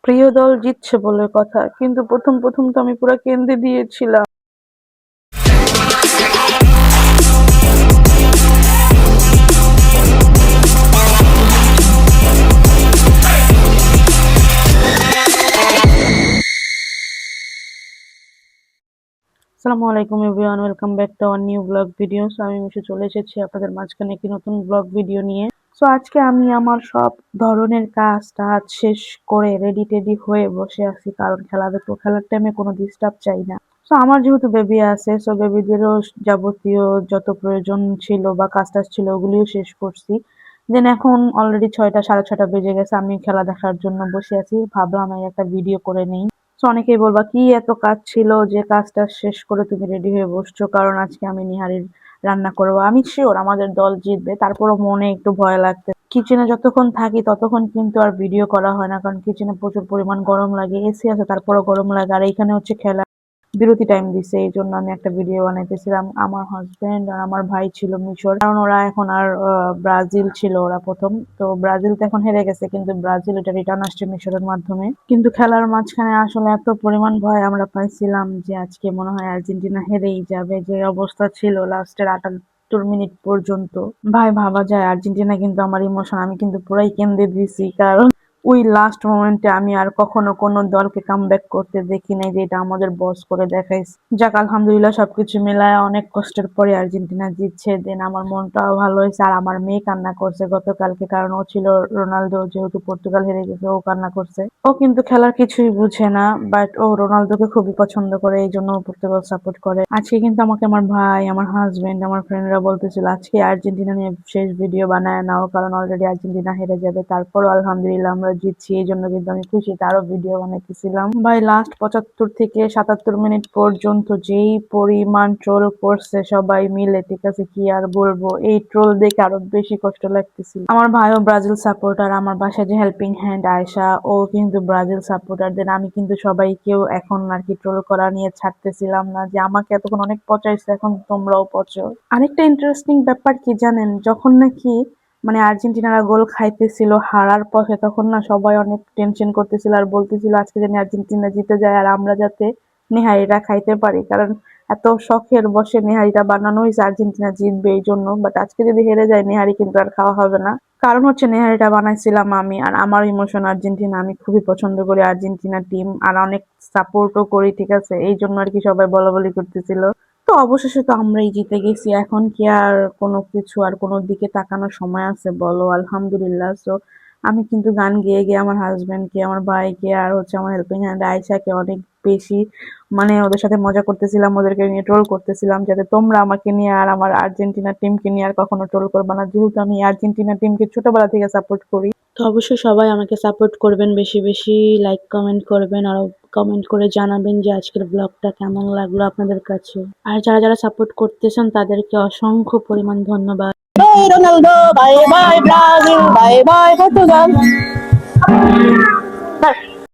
প্রিয় দল জিতছে বলে কথা, কিন্তু প্রথম প্রথম তো আমি পুরো কেঁদে দিয়েছিলাম। আসসালামু আলাইকুম everyone, welcome back to our new blog video. So আমি মিশে চলে এসেছি আপনাদের মাঝখানে একটি নতুন ব্লগ ভিডিও নিয়ে। সো আজকে আমি আমার সব ধরনের কাজ শেষ করে রেডি টেডি হয়ে বসে আছি, কারণ খেলা দেখবো। খেলার টাইমে কোনো ডিস্টার্ব চাই না। সো আমার যেহেতু বেবি আছে, সো বেবিদেরও যাবতীয় যত প্রয়োজন ছিল বা কাজ টাজ ছিল ওগুলিও শেষ করছি। দেন এখন অলরেডি 6টা, 6:30 বেজে গেছে। আমি খেলা দেখার জন্য বসে আছি, ভাবলাম আমি একটা ভিডিও করে নেই। তো অনেকেই বলবা কি এত কাজ ছিল যে কাজটা শেষ করে তুমি রেডি হয়ে বসছো, কারণ আজকে আমি নিহারির রান্না করবো। আমি শিওর আমাদের দল জিতবে, তারপরও মনে একটু ভয় লাগছে। কিচেনে যতক্ষণ থাকি ততক্ষণ কিন্তু আর ভিডিও করা হয় না, কারণ কিচেনে প্রচুর পরিমাণ গরম লাগে। এসি আছে তারপরও গরম লাগে, আর এইখানে হচ্ছে খেলা বিরতি টাইম দিছে, এই জন্য আমি একটা ভিডিও বানাইতেছিলাম। আমার হাজবেন্ড আর আমার ভাই ছিল মিশর, কারণ ওরা এখন আর ব্রাজিল ছিল ওরা প্রথম। তো ব্রাজিল তো এখন হেরে গেছে, কিন্তু ব্রাজিল এটা রিটার্ন আসছে মিশরের মাধ্যমে। কিন্তু খেলার মাঝখানে আসলে এত পরিমাণ ভয় আমরা পাইছিলাম যে আজকে মনে হয় আর্জেন্টিনা হেরেই যাবে, যে অবস্থা ছিল লাস্টের 78 মিনিট পর্যন্ত। ভাই ভাবা যায় আর্জেন্টিনা, কিন্তু আমার ইমোশন আমি কিন্তু পুরাই কেঁদে দিছি, কারণ ওই লাস্ট মোমেন্টে আমি আর কখনো কোনো দলকে কামব্যাক করতে দেখি নাই, যেটা আমাদের বস করে দেখাইছে। যাক আলহামদুলিল্লাহ, সবকিছু মিলায় অনেক কষ্টের পরে আর্জেন্টিনা জিতছে। দেন আমার মনটাও ভালো হয়েছে, আর আমার মেয়ে কান্না করছে গতকালকে, কারণ ও ছিল রোনালদো, যেহেতু পর্তুগাল হেরে গেছে ও কান্না করছে। ও কিন্তু খেলার কিছুই বুঝে না, বাট ও রোনালদোকে খুবই পছন্দ করে, এই জন্য ও পর্তুগাল সাপোর্ট করে। আজকে কিন্তু আমাকে আমার ভাই, আমার হাজবেন্ড, আমার ফ্রেন্ডরা বলতেছিল আজকে আর্জেন্টিনা নিয়ে শেষ ভিডিও বানায় নাও, কারণ অলরেডি আর্জেন্টিনা হেরে যাবে। তারপরও আলহামদুলিল্লাহ আমরা জিতছি, এই জন্য কিন্তু আমি খুশি, তারও ভিডিও বানাইতেছিলাম। ভাই লাস্ট 75 থেকে 77 মিনিট পর্যন্ত যেই পরিমাণ ট্রোল করছে সবাই মিলে, ঠিক আছে কি আর বলবো, এই ট্রোল দেখে আরো বেশি কষ্ট লাগতেছিল। আমার ভাইও ব্রাজিল সাপোর্টার, আমার বাসায় যে হেল্পিং হ্যান্ড আয়শা, ও কিন্তু ব্রাজিল সাপোর্টার। দেন আমি কিন্তু সবাইকেও এখন আর কি ট্রোল করা নিয়ে ছাড়তেছিলাম না, যে আমাকে এতক্ষণ অনেক পচাইছে, এখন তোমরাও পচো। আরেকটা ইন্টারেস্টিং ব্যাপার কি জানেন, যখন নাকি মানে আর্জেন্টিনারা গোল খাইতেছিল হারার পথে, তখন না সবাই অনেক টেনশন করতেছিল আর বলতেছিল আজকে জানি আর্জেন্টিনা জিতে যায় আর আমরা যাতে নেহারিটা খাইতে পারি, কারণ এত শখের বসে নেহারিটা বানানো হয়েছে আর্জেন্টিনা জিতবে এই জন্য। বাট আজকে যদি হেরে যায় নেহারি কিন্তু আর খাওয়া হবে না, কারণ হচ্ছে নেহারিটা বানাইছিলাম আমি, আর আমার ইমোশন আর্জেন্টিনা। আমি খুবই পছন্দ করি আর্জেন্টিনা টিম, আর অনেক সাপোর্টও করি, ঠিক আছে, এই জন্য আর কি সবাই বলাবলি করতেছিল। তো অবশেষে তো আমরাই জিতে গেছি, এখন কি আর কোনো কিছু আর কোনো দিকে তাকানোর সময় আছে বলো? আলহামদুলিল্লাহ। সো আমি কিন্তু গান গেয়ে গিয়ে আমার হাজবেন্ডকে, আমার ভাইকে, আর হচ্ছে আমার হেল্পিং হ্যান্ড আয়েশাকে অনেক বেশি মানে ওদের সাথে মজা করতেছিলাম, ওদেরকে নিয়ে ট্রোল করতেছিলাম, যাতে তোমরা আমাকে নিয়ে আর আমার আর্জেন্টিনা টিমকে নিয়ে আর কখনো ট্রোল করবে না, যেহেতু আমি আর্জেন্টিনা টিমকে ছোটবেলা থেকে সাপোর্ট করি। তো অবশ্যই সবাই আমাকে সাপোর্ট করবেন, বেশি বেশি লাইক কমেন্ট করবেন, আর কমেন্ট করে জানাবেন যে আজকের ব্লগটা কেমন লাগলো আপনাদের কাছে। আর যারা যারা সাপোর্ট করতেছেন তাদেরকে অসংখ্য পরিমাণ ধন্যবাদ। Bye Ronaldo, bye bye Brazil, bye bye Portugal.